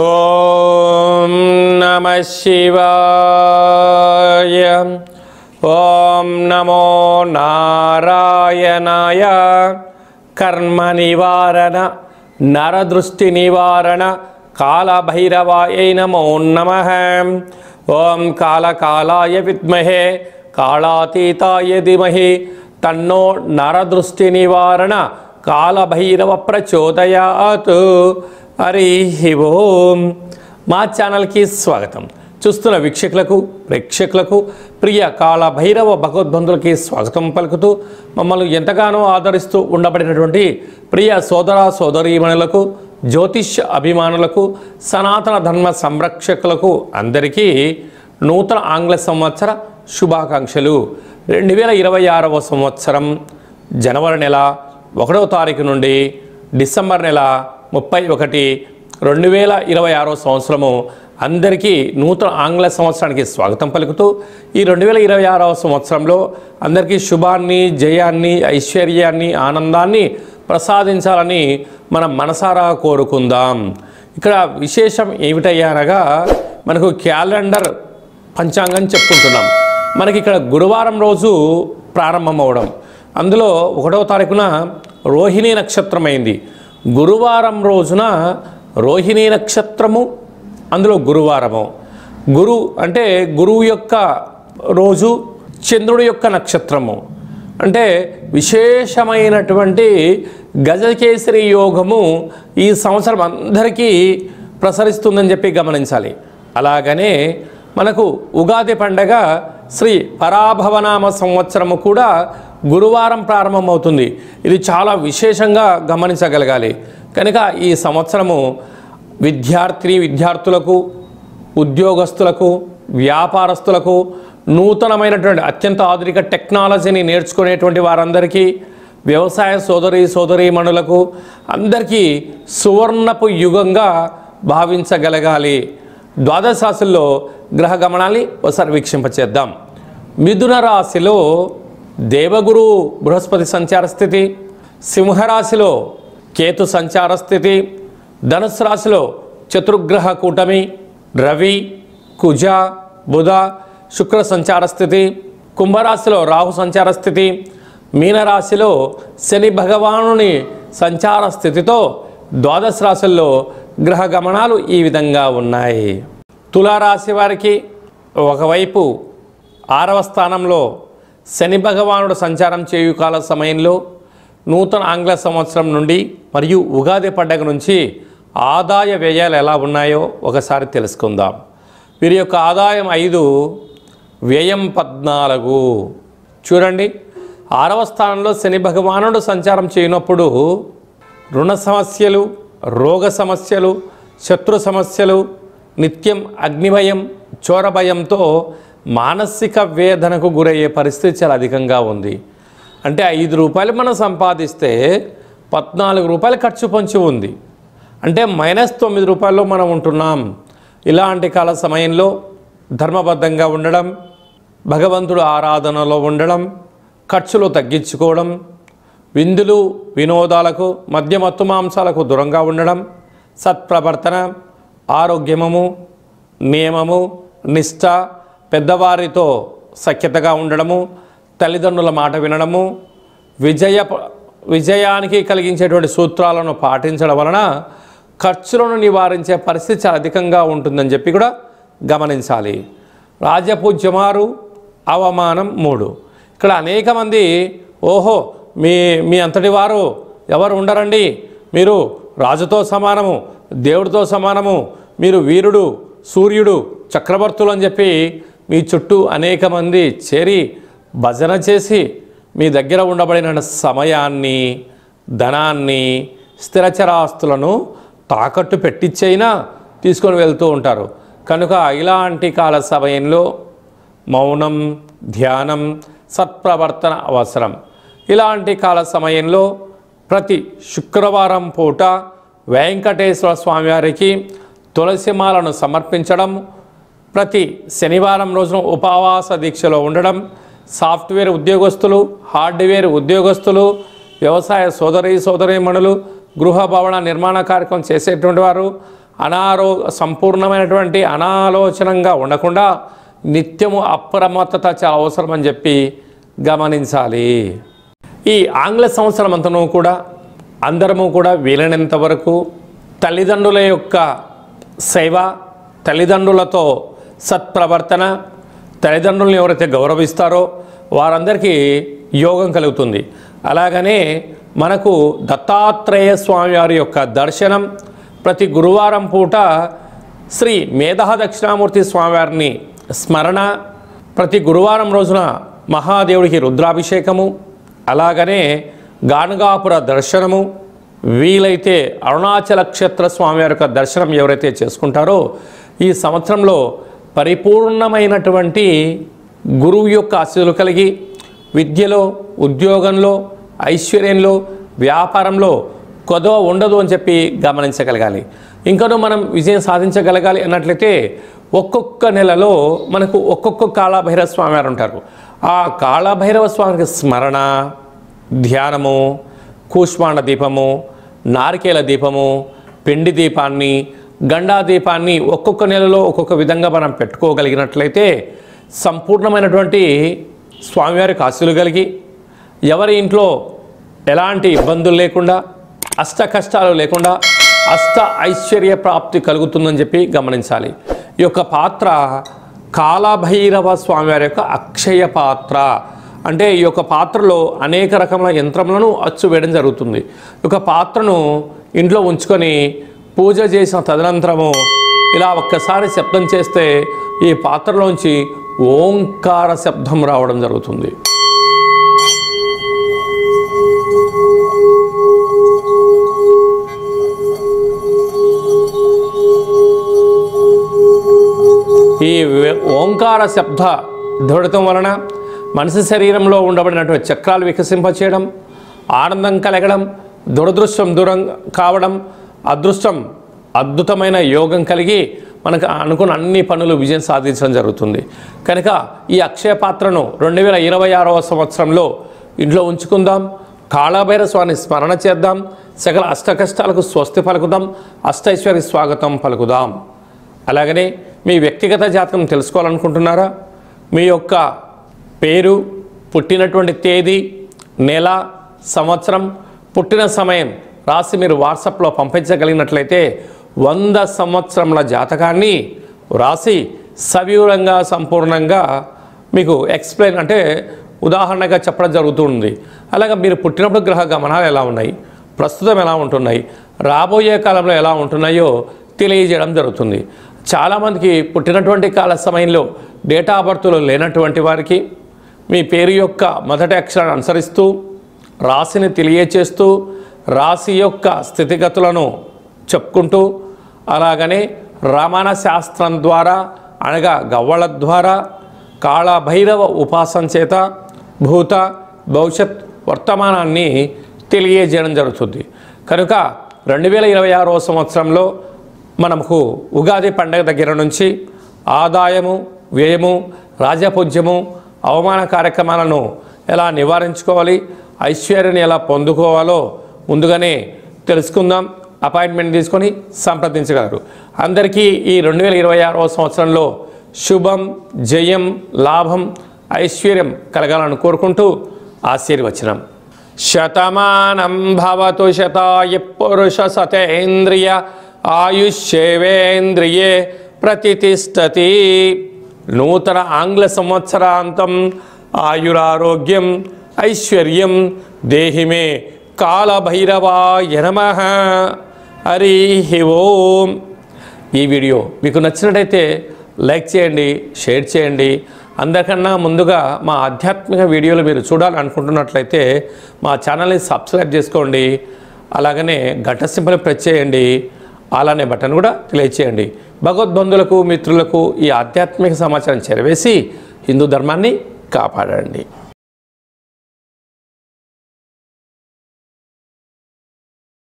ఓం నమః శివాయ. ఓం నమో నారాయణాయ. కర్మ నివారణ నరదృష్టి నివారణ కాళభైరవాయ నమో నమః. ఓం కాళకాలాయ విద్మహే కాళాతీతాయ ధీమహి తన్నో నరదృష్టి నివారణ కాళభైరవ ప్రచోదయాత్. హరి ఓం. మా ఛానల్కి స్వాగతం. చూస్తున్న వీక్షకులకు ప్రేక్షకులకు ప్రియ కాళభైరవ భగవద్బంధులకి స్వాగతం పలుకుతూ మమ్మల్ని ఎంతగానో ఆదరిస్తూ ఉండబడినటువంటి ప్రియ సోదర సోదరీమణులకు, జ్యోతిష్య అభిమానులకు, సనాతన ధర్మ సంరక్షకులకు అందరికీ నూతన ఆంగ్ల సంవత్సర శుభాకాంక్షలు. 2026వ సంవత్సరం జనవరి నెల 1వ తారీఖు నుండి డిసెంబర్ నెల 31, 2026వ సంవత్సరము అందరికీ నూతన ఆంగ్ల సంవత్సరానికి స్వాగతం పలుకుతూ ఈ 2026వ సంవత్సరంలో అందరికీ శుభాన్ని, జయాన్ని, ఐశ్వర్యాన్ని, ఆనందాన్ని ప్రసాదించాలని మనం మనసారా కోరుకుందాం. ఇక్కడ విశేషం ఏమిటయ్యా అనగా మనకు క్యాలెండర్ పంచాంగం చెప్పుకుంటున్నాం. మనకి ఇక్కడ గురువారం రోజు ప్రారంభమవడం, అందులో 1వ తారీఖున రోహిణీ నక్షత్రం అయింది. గురువారం రోజున రోహిణీ నక్షత్రము, అందులో గురువారము. గురు అంటే గురువు యొక్క రోజు, చంద్రుడి యొక్క నక్షత్రము. అంటే విశేషమైనటువంటి గజకేసరి యోగము ఈ సంవత్సరం అందరికీ ప్రసరిస్తుందని చెప్పి గమనించాలి. అలాగనే మనకు ఉగాది పండగ శ్రీ పరాభవనామ సంవత్సరము కూడా గురువారం ప్రారంభమవుతుంది. ఇది చాలా విశేషంగా గమనించగలగాలి. కనుక ఈ సంవత్సరము విద్యార్థులకు, ఉద్యోగస్తులకు, వ్యాపారస్తులకు, నూతనమైనటువంటి అత్యంత ఆధునిక టెక్నాలజీని నేర్చుకునేటువంటి వారందరికీ, వ్యవసాయ సోదరీమణులకు అందరికీ సువర్ణపు యుగంగా భావించగలగాలి. ద్వాదశ రాశుల్లో గ్రహ గమనాన్ని ఒకసారి వీక్షింపచేద్దాం. మిథున రాశిలో దేవగురు బృహస్పతి సంచార స్థితి, సింహరాశిలో కేతు సంచార స్థితి, ధనుసు రాశిలో చతుర్గ్రహ కూటమి రవి, కుజ, బుధ, శుక్ర సంచార స్థితి, కుంభరాశిలో రాహు సంచార స్థితి, మీనరాశిలో శని భగవానుని సంచార స్థితితో ద్వాదశ రాశుల్లో గ్రహ గమనాలు ఈ విధంగా ఉన్నాయి. తులారాశి వారికి ఒకవైపు 6వ స్థానంలో శని భగవానుడు సంచారం చేయు కాల సమయంలో నూతన ఆంగ్ల సంవత్సరం నుండి మరియు ఉగాది పండగ నుంచి ఆదాయ వ్యయాలు ఎలా ఉన్నాయో ఒకసారి తెలుసుకుందాం. వీరి యొక్క ఆదాయం 5, వ్యయం 14. చూడండి, 6వ స్థానంలో శని భగవానుడు సంచారం చేయనప్పుడు రుణ సమస్యలు, రోగ సమస్యలు, శత్రు సమస్యలు, నిత్యం అగ్నిభయం, చోరభయంతో మానసిక వేదనకు గురయ్యే పరిస్థితి చాలా అధికంగా ఉంది. అంటే 5 రూపాయలు మనం సంపాదిస్తే 14 రూపాయలు ఖర్చు పొంచి ఉంది. అంటే -9 రూపాయల్లో మనం ఉంటున్నాం. ఇలాంటి కాల సమయంలో ధర్మబద్ధంగా ఉండడం, భగవంతుడు ఆరాధనలో ఉండడం, ఖర్చులు తగ్గించుకోవడం, విందులు వినోదాలకు, మద్యమత్తు మాంసాలకు దూరంగా ఉండడం, సత్ప్రవర్తన, ఆరోగ్యము, నియమము, నిష్ఠ, పెద్దవారితో సఖ్యతగా ఉండడము, తల్లిదండ్రుల మాట వినడము, విజయానికి కలిగించేటువంటి సూత్రాలను పాటించడం వలన ఖర్చులను నివారించే పరిస్థితి చాలా అధికంగా ఉంటుందని చెప్పి కూడా గమనించాలి. రాజపూజ్యమారు, అవమానం 3. ఇక్కడ అనేక మంది ఓహో మీ అంతటి వారు ఎవరు ఉండరండి, మీరు రాజుతో సమానము, దేవుడితో సమానము, మీరు వీరుడు, సూర్యుడు, చక్రవర్తులు అని చెప్పి మీ చుట్టూ అనేక మంది చేరి భజన చేసి మీ దగ్గర ఉండబడిన సమయాన్ని, ధనాన్ని, స్థిరచరాస్తులను తాకట్టు పెట్టించైనా తీసుకొని వెళ్తూ ఉంటారు. కనుక ఇలాంటి కాల సమయంలో మౌనం, ధ్యానం, సత్ప్రవర్తన అవసరం. ఇలాంటి కాల సమయంలో ప్రతి శుక్రవారం పూట వెంకటేశ్వర స్వామివారికి తులసిమాలను సమర్పించడం, ప్రతి శనివారం రోజున ఉపవాస దీక్షలో ఉండడం, సాఫ్ట్వేర్ ఉద్యోగస్తులు, హార్డ్వేర్ ఉద్యోగస్తులు, వ్యవసాయ సోదరీమణులు, గృహ భవన నిర్మాణ కార్యక్రమం చేసేటువంటి వారు, సంపూర్ణమైనటువంటి అనాలోచనంగా ఉండకుండా నిత్యము అప్రమత్తత చాలా అవసరం అని చెప్పి గమనించాలి. ఈ ఆంగ్ల సంవత్సరం అంతను కూడా అందరము కూడా వీలైనంత వరకు తల్లిదండ్రుల యొక్క సేవ, తల్లిదండ్రులతో సత్ప్రవర్తన, తల్లిదండ్రులను ఎవరైతే గౌరవిస్తారో వారందరికీ యోగం కలుగుతుంది. అలాగనే మనకు దత్తాత్రేయ స్వామి వారి యొక్క దర్శనం, ప్రతి గురువారం పూట శ్రీ మేధా దక్షిణామూర్తి స్వామివారిని స్మరణ, ప్రతి గురువారం రోజున మహాదేవుడికి రుద్రాభిషేకము, అలాగనే గాణగాపుర దర్శనము, వీలైతే అరుణాచల క్షేత్ర స్వామివారి యొక్క దర్శనం ఎవరైతే చేసుకుంటారో ఈ సంవత్సరంలో పరిపూర్ణమైనటువంటి గురువు యొక్క ఆశీస్సులు కలిగి విద్యలో, ఉద్యోగంలో, ఐశ్వర్యంలో, వ్యాపారంలో కొదవ ఉండదు అని చెప్పి గమనించగలగాలి. ఇంకనూ మనం విజయం సాధించగలగాలి అన్నట్లయితే ఒక్కొక్క నెలలో మనకు ఒక్కొక్క కాళభైరవ స్వామి వారు ఉంటారు. ఆ కాళభైరవ స్వామికి స్మరణ, ధ్యానము, కూష్మాండ దీపము, నారికేల దీపము, పిండి దీపాన్ని, గండా దీపాన్ని ఒక్కొక్క నెలలో ఒక్కొక్క విధంగా మనం పెట్టుకోగలిగినట్లయితే సంపూర్ణమైనటువంటి స్వామివారికి ఆశీస్సులు కలిగి ఎవరి ఇంట్లో ఎలాంటి ఇబ్బందులు లేకుండా, అష్ట కష్టాలు లేకుండా అష్ట ఐశ్వర్య ప్రాప్తి కలుగుతుందని చెప్పి గమనించాలి. ఈ యొక్క పాత్ర కాళభైరవ స్వామివారి యొక్క అక్షయ పాత్ర. అంటే ఈ యొక్క పాత్రలో అనేక రకముల యంత్రములను అచ్చు వేయడం జరుగుతుంది. ఈ యొక్క పాత్రను ఇంట్లో ఉంచుకొని పూజ చేసిన తదనంతరము ఇలా ఒక్కసారి శబ్దం చేస్తే ఈ పాత్రలోంచి ఓంకార శబ్దం రావడం జరుగుతుంది. ఈ ఓంకార శబ్ద ధ్వనితం వలన మనిషి శరీరంలో ఉండబడినటువంటి చక్రాలు వికసింపచేయడం, ఆనందం కలగడం, దురదృష్టం దూరం కావడం, అదృష్టం అద్భుతమైన యోగం కలిగి మనకు అనుకున్న అన్ని పనులు విజయం సాధించడం జరుగుతుంది. కనుక ఈ అక్షయ పాత్రను 2026వ సంవత్సరంలో ఇంట్లో ఉంచుకుందాం. కాళభైరవ స్వామిని స్మరణ చేద్దాం. సకల అష్ట కష్టాలకు స్వస్తి పలుకుదాం. అష్టైశ్వర్య స్వాగతం పలుకుదాం. అలాగనే మీ వ్యక్తిగత జాతకం తెలుసుకోవాలనుకుంటున్నారా? మీ యొక్క పేరు, పుట్టినటువంటి తేదీ, నెల, సంవత్సరం, పుట్టిన సమయం రాసి మీరు వాట్సాప్లో పంపించగలిగినట్లయితే 100 సంవత్సరముల జాతకాన్ని రాసి సవివరంగా సంపూర్ణంగా మీకు ఎక్స్ప్లెయిన్ అంటే ఉదాహరణగా చెప్పడం జరుగుతుంది. అలాగే మీరు పుట్టినప్పుడు గ్రహ గమనాలు ఎలా ఉన్నాయి, ప్రస్తుతం ఎలా ఉంటున్నాయి, రాబోయే కాలంలో ఎలా ఉంటున్నాయో తెలియజేయడం జరుగుతుంది. చాలామందికి పుట్టినటువంటి కాల సమయంలో డేటా ఆఫ్ బర్త్లో లేనటువంటి వారికి మీ పేరు యొక్క మొదటి అక్షరాన్ని అనుసరిస్తూ రాశిని తెలియచేస్తూ రాశి యొక్క స్థితిగతులను చెప్పుకుంటూ అలాగనే రమణ శాస్త్రం ద్వారా అనగా గవ్వళ ద్వారా కాళభైరవ ఉపాసన చేత భూత భవిష్యత్ వర్తమానాన్ని తెలియజేయడం జరుగుతుంది. కనుక 2026వ సంవత్సరంలో మనకు ఉగాది పండుగ దగ్గర నుంచి ఆదాయము, వ్యయము, రాజపూజ్యము, అవమాన కార్యక్రమాలను ఎలా నివారించుకోవాలి, ఐశ్వర్యాన్ని ఎలా పొందుకోవాలో ముందుగానే తెలుసుకుందాం. అపాయింట్మెంట్ తీసుకొని సంప్రదించగలరు. అందరికీ ఈ 2026వ సంవత్సరంలో శుభం, జయం, లాభం, ఐశ్వర్యం కలగాలని కోరుకుంటూ ఆశీర్వచనం. శతమానం భవతు శతాయ పురుష సతేంద్రియ ఆయుష్యేవేంద్రియే ప్రతిష్టతి. నూతన ఆంగ్ల సంవత్సరాంతం ఆయురారోగ్యం ఐశ్వర్యం దేహిమే కాళభైరవాయ నమః. హరి ఓం. ఈ వీడియో మీకు నచ్చినట్టయితే లైక్ చేయండి, షేర్ చేయండి. అందరికన్నా ముందుగా మా ఆధ్యాత్మిక వీడియోలు మీరు చూడాలనుకుంటున్నట్లయితే మా ఛానల్ని సబ్స్క్రైబ్ చేసుకోండి. అలాగనే గంట సింబల్ ప్రెస్ చేయండి. అలానే బటన్ కూడా తెలియచేయండి. భగవద్బంధులకు, మిత్రులకు ఈ ఆధ్యాత్మిక సమాచారం చేరవేసి హిందూ ధర్మాన్ని కాపాడండి.